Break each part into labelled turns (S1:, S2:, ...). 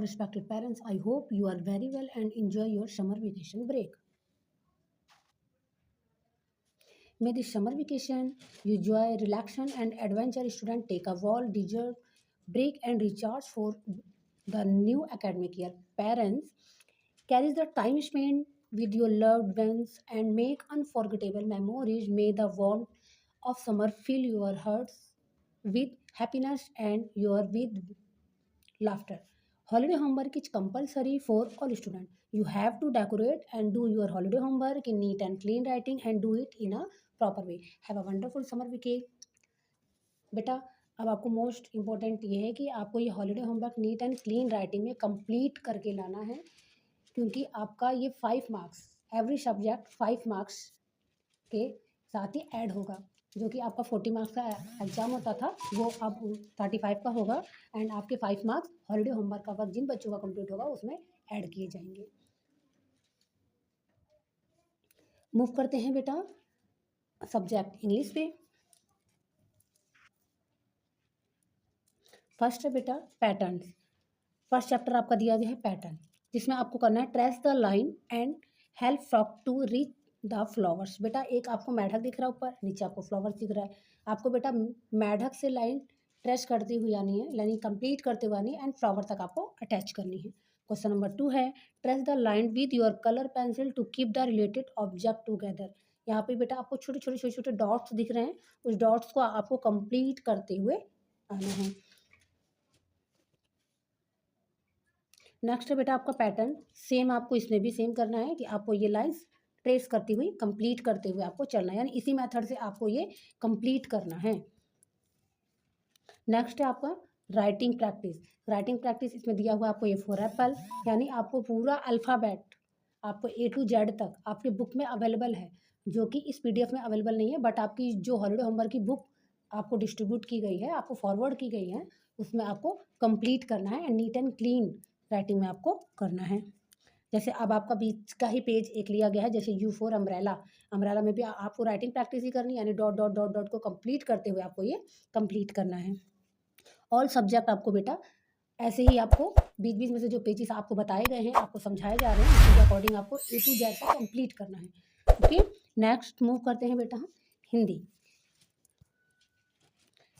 S1: all respected parents. I hope you are very well and enjoy your summer vacation break. May this summer vacation you enjoy relaxation and adventure. Student take a well-deserved break and recharge for the new academic year. Parents carry the time spent with your loved ones and make unforgettable memories. May the warmth of summer fill your hearts with happiness and your with laughter. Holiday homework is compulsory for all students. You have to decorate and do your holiday homework in neat and clean writing and do it in a proper way. Have a wonderful summer vacation. बेटा अब आपको most important ये है कि आपको ये holiday homework neat and clean writing में complete करके लाना है, क्योंकि आपका ये 5 मार्क्स एवरी सब्जेक्ट 5 मार्क्स के साथ ही ऐड होगा। जो कि आपका 40 मार्क्स का एग्जाम होता था वो अब 35 का होगा एंड आपके 5 मार्क्स हॉलीडे होमवर्क का वर्क जिन बच्चों का कंप्लीट होगा उसमें ऐड किए जाएंगे। मूव करते हैं बेटा सब्जेक्ट इंग्लिश पे। फर्स्ट है बेटा पैटर्न। फर्स्ट चैप्टर आपका दिया गया है पैटर्न, जिसमें आपको करना है trace the line and help frog to reach the flowers. बेटा एक आपको मेढक दिख रहा है ऊपर, नीचे आपको फ्लावर्स दिख रहा है। आपको बेटा मेढक से लाइन ट्रेस करती हुई आनी है, यानी कंप्लीट करते हुए आनी है एंड फ्लावर तक आपको अटैच करनी है। क्वेश्चन नंबर 2 है trace the line with your colour pencil to keep the related object together. यहाँ पे बेटा आपको छोटे छोटे छोटे छोटे डॉट्स दिख रहे हैं, उस डॉट्स को आपको कंप्लीट करते हुए आना है। नेक्स्ट है बेटा आपका पैटर्न, सेम आपको इसमें भी सेम करना है कि आपको ये लाइंस ट्रेस करती हुई कंप्लीट करते हुए आपको चलना है, यानी इसी मेथड से आपको ये कंप्लीट करना है। नेक्स्ट है आपका राइटिंग प्रैक्टिस। राइटिंग प्रैक्टिस इसमें दिया हुआ आपको ये फॉर एप्पल, यानी आपको पूरा अल्फ़ाबेट आपको A to Z तक आपके बुक में अवेलेबल है, जो कि इस PDF में अवेलेबल नहीं है, बट आपकी जो हॉलीडे होमवर्क की बुक आपको डिस्ट्रीब्यूट की गई है, आपको फॉरवर्ड की गई है, उसमें आपको कंप्लीट करना है and neat and clean writing में आपको करना है। जैसे अब आपका बीच का ही पेज एक लिया गया है, जैसे U फॉर अम्ब्रेला। अम्ब्रेला में भी आपको राइटिंग प्रैक्टिस ही करनी है, यानी डॉट डॉट डॉट डॉट को कंप्लीट करते हुए आपको ये कंप्लीट करना है। ऑल सब्जेक्ट आपको बेटा ऐसे ही आपको बीच बीच में से जो पेजेस आपको बताए गए हैं, आपको समझाए जा रहे हैं, उसके अकॉर्डिंग आपको A to Z तक कंप्लीट करना है। ओके, नेक्स्ट मूव करते हैं बेटा हिंदी।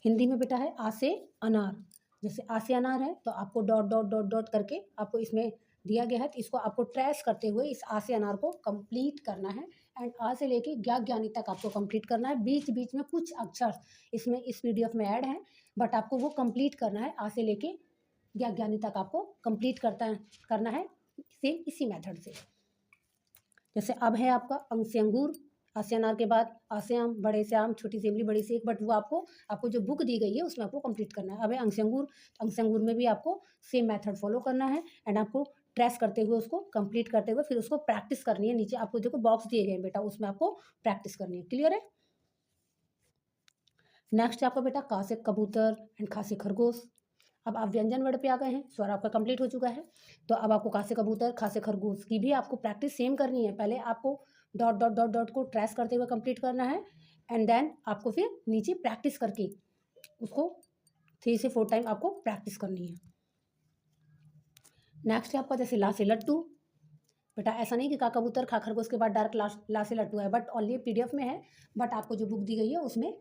S1: हिंदी में बेटा है आ से अनार। जैसे आ से अनार है तो आपको डॉट डॉट डॉट डॉट करके आपको इसमें दिया गया है, तो इसको आपको ट्रेस करते हुए इस आ से अनार को कंप्लीट करना है एंड आ से लेके ज्ञानी तक आपको कंप्लीट करना है। बीच बीच में कुछ अक्षर इसमें इस PDF में ऐड हैं, बट आपको वो कंप्लीट करना है। आ से लेके ज्ञानी तक आपको कंप्लीट करना है सेम इसी मेथड से। जैसे अब है आपका अंग से अंगूर। आ से अनार के बाद आ से आम, बड़े से आम, छोटी सी इमली, बड़ी से एक, बट वो आपको जो बुक दी गई है उसमें आपको कंप्लीट करना है। अब है अंग से अंगूर। अंग से अंगूर में भी आपको सेम मेथड फॉलो करना है एंड आपको ट्रेस करते हुए उसको कंप्लीट करते हुए फिर उसको प्रैक्टिस करनी है। नीचे आपको देखो बॉक्स दिए गए बेटा, उसमें आपको प्रैक्टिस करनी है। क्लियर है? नेक्स्ट आपका बेटा का से कबूतर एंड खा से खरगोश। अब आप व्यंजन वर्ड पे आ गए हैं, स्वर आपका कंप्लीट हो चुका है, तो अब आपको का से कबूतर खा से खरगोश की भी आपको प्रैक्टिस सेम करनी है। पहले आपको डॉट डॉट डॉट डॉट को ट्रेस करते हुए कंप्लीट करना है एंड देन आपको फिर नीचे प्रैक्टिस करके उसको 3 से 4 टाइम आपको प्रैक्टिस करनी है। नेक्स्ट है आपका जैसे ला से लट्टू। बेटा ऐसा नहीं कि का कबूतर खा खरगोश के बाद डायरेक्ट ला से लट्टू है, बट ऑनली PDF में है, बट आपको जो बुक दी गई है उसमें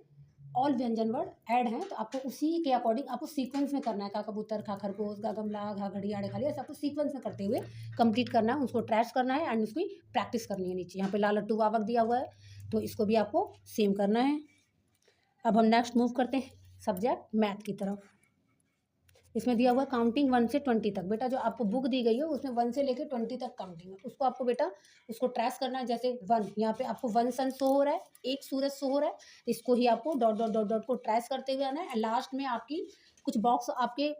S1: ऑल व्यंजन वर्ड ऐड हैं, तो आपको उसी के अकॉर्डिंग आपको सीक्वेंस में करना है। का कबूतर खा खरगोश, गा गमला, घा घड़ी, आड़े खाली, ऐसा आपको सीक्वेंस में करते हुए कंप्लीट करना है। उसको ट्रेस करना है एंड उसकी प्रैक्टिस करनी है। नीचे यहाँ पे लाल लट्टू वावक दिया हुआ है, तो इसको भी आपको सेम करना है। अब हम नेक्स्ट मूव करते हैं सब्जेक्ट मैथ की तरफ। इसमें दिया हुआ काउंटिंग 1 से 20 तक। बेटा जो आपको बुक दी गई है उसमें 1 से लेकर 20 तक काउंटिंग है, उसको आपको बेटा उसको ट्रेस करना है। जैसे 1, यहाँ पे आपको 1 सन शो हो रहा है, एक सूरज शो हो रहा है, इसको ही आपको डॉट डॉट डॉट डॉट को ट्रेस करते हुए आना है। लास्ट में आपकी कुछ बॉक्स आपके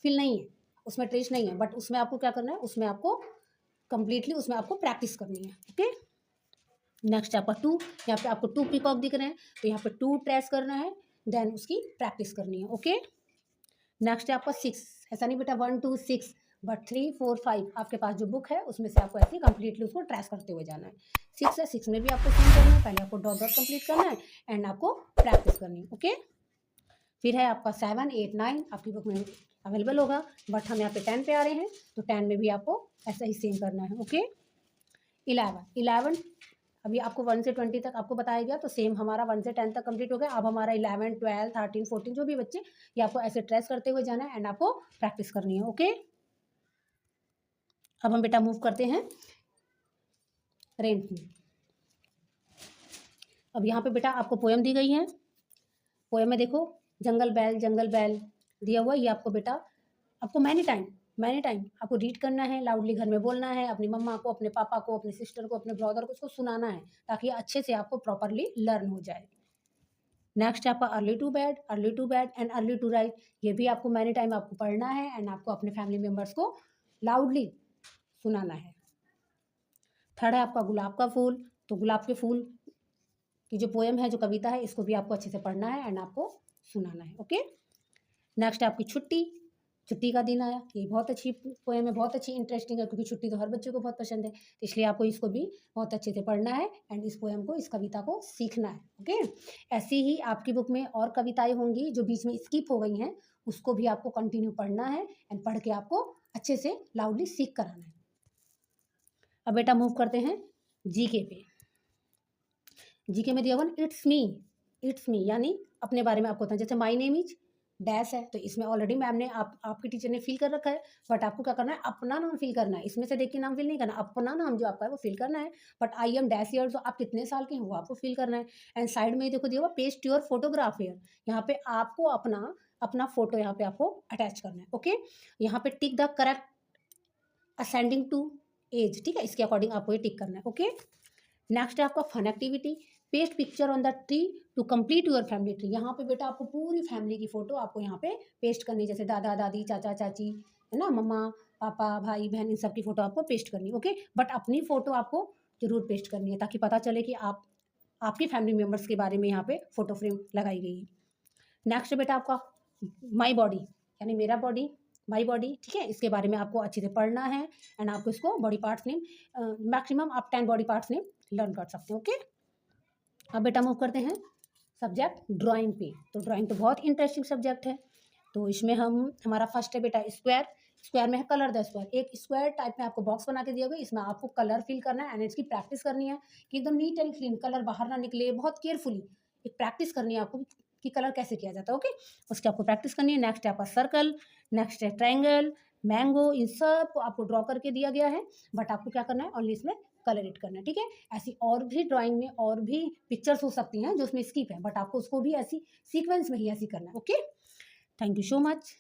S1: फिल नहीं है, उसमें ट्रेस नहीं है, बट उसमें आपको क्या करना है, उसमें आपको कंप्लीटली उसमें आपको प्रैक्टिस करनी है। ओके, नेक्स्ट आपका 2। यहाँ पे आपको 2 पीकॉक दिख रहे हैं, तो यहाँ पे 2 ट्रेस करना है, देन उसकी प्रैक्टिस करनी है। ओके, नेक्स्ट है आपका 6। ऐसा नहीं बेटा 1 2 6, बट 3 4 5 आपके पास जो बुक है उसमें से आपको ऐसे कंप्लीटली उसको ट्रेस करते हुए जाना है। 6 है, 6 में भी आपको सेम करना है, पहले आपको डॉट डॉट कंप्लीट करना है एंड आपको प्रैक्टिस करनी है। ओके, फिर है आपका 7 8 9। आपकी बुक में अवेलेबल होगा, बट हम यहाँ पे 10 पे आ रहे हैं, तो 10 में भी आपको ऐसा ही सेम करना है। ओके, 11 अभी आपको 1 से 20 तक आपको बताया गया, तो सेम हमारा 1 से 10 तक कंप्लीट हो गया। अब हमारा 11, 12, 13, 14 जो भी बच्चे, ये आपको ऐसे ट्रेस करते हुए जाना है एंड आपको प्रैक्टिस करनी है। ओके, अब हम बेटा मूव करते हैं रेंट में। अब यहाँ पे बेटा आपको पोएम दी गई है। पोएम में देखो, जंगल बैल दिया हुआ, ये आपको बेटा आपको मैनी टाइम आपको रीड करना है, लाउडली घर में बोलना है, अपनी मम्मा को, अपने पापा को, अपने सिस्टर को, अपने ब्रदर को उसको सुनाना है, ताकि अच्छे से आपको प्रॉपरली लर्न हो जाए। नेक्स्ट आपका early to bed and early to rise, ये भी आपको मैनी टाइम आपको पढ़ना है एंड आपको अपने फैमिली मेम्बर्स को लाउडली सुनाना है। थर्ड है आपका गुलाब का फूल, तो गुलाब के फूल की जो पोएम है, जो कविता है, इसको भी आपको अच्छे से पढ़ना है एंड आपको सुनाना है। ओके, नेक्स्ट आपकी छुट्टी का दिन आया, ये बहुत अच्छी पोएम है, बहुत अच्छी इंटरेस्टिंग है, क्योंकि छुट्टी तो हर बच्चे को बहुत पसंद है, तो इसलिए आपको इसको भी बहुत अच्छे से पढ़ना है एंड इस पोएम को, इस कविता को सीखना है। ओके, ऐसी ही आपकी बुक में और कविताएं होंगी जो बीच में स्किप हो गई हैं, उसको भी आपको कंटिन्यू पढ़ना है एंड पढ़ के आपको अच्छे से लाउडली सीख कर आना है। अब बेटा मूव करते हैं जीके पे। जीके में दिया हुआ इट्स मी यानी अपने बारे में आपको होता है। जैसे माय नेम इज डैश है, तो इसमें ऑलरेडी मैम ने आपकी टीचर ने फिल कर रखा है, बट आपको क्या करना है, अपना नाम फिल करना है। इसमें से देख के नाम फिल नहीं करना, अपना नाम जो आपका है वो फिल करना है। But I am dash year, तो आप कितने साल के हो आपको फिल करना है। एंड साइड में देखो दिया हुआ पेस्ट योर फोटोग्राफ हियर, यहाँ पे आपको अपना फोटो यहाँ पे आपको अटैच करना है। ओके, यहाँ पे tick the correct ascending to age, ठीक है, इसके अकॉर्डिंग आपको ये टिक करना है। ओके, नेक्स्ट है आपका fun activity, paste picture on the tree to complete your family tree. यहाँ पे बेटा आपको पूरी फैमिली की फोटो आपको यहाँ पे पेस्ट करनी है, जैसे दादा दादी, चाचा चाची, है ना, मम्मा पापा, भाई बहन, इन सब की फोटो आपको पेस्ट करनी है। ओके, बट अपनी फोटो आपको जरूर पेस्ट करनी है, ताकि पता चले कि आपकी फैमिली मेम्बर्स के बारे में यहाँ पे फोटो फ्रेम लगाई गई है। नेक्स्ट बेटा आपका माई बॉडी यानी मेरा बॉडी, माई बॉडी, ठीक है, इसके बारे में आपको अच्छे से पढ़ना है एंड आपको इसको बॉडी पार्ट्स नेम मैक्सिमम आप 10 बॉडी पार्ट्स नेम लर्न कर सकते हैं। ओके, अब बेटा मूव करते हैं सब्जेक्ट ड्राइंग पे। तो ड्राइंग तो बहुत इंटरेस्टिंग सब्जेक्ट है, तो इसमें हमारा फर्स्ट है बेटा स्क्वायर में है कलर द स्क्वायर। एक स्क्वायर टाइप में आपको बॉक्स बना के दिया गया, इसमें आपको कलर फिल करना है एंड इसकी प्रैक्टिस करनी है कि एकदम नीट एंड क्लीन कलर बाहर ना निकले, बहुत केयरफुली एक प्रैक्टिस करनी है आपको कि कलर कैसे किया जाता है। ओके, उसकी आपको प्रैक्टिस करनी है। नेक्स्ट है आपका सर्कल, नेक्स्ट है ट्रायंगल, मैंगो, इन सब को आपको ड्रॉ करके दिया गया है, बट आपको क्या करना है, ओनली इसमें कलर एड करना है। ठीक है, ऐसी और भी ड्राइंग में और भी पिक्चर्स हो सकती हैं जो उसमें स्किप है, बट आपको उसको भी ऐसी सीक्वेंस में ही ऐसी करना है। Okay, thank you so much.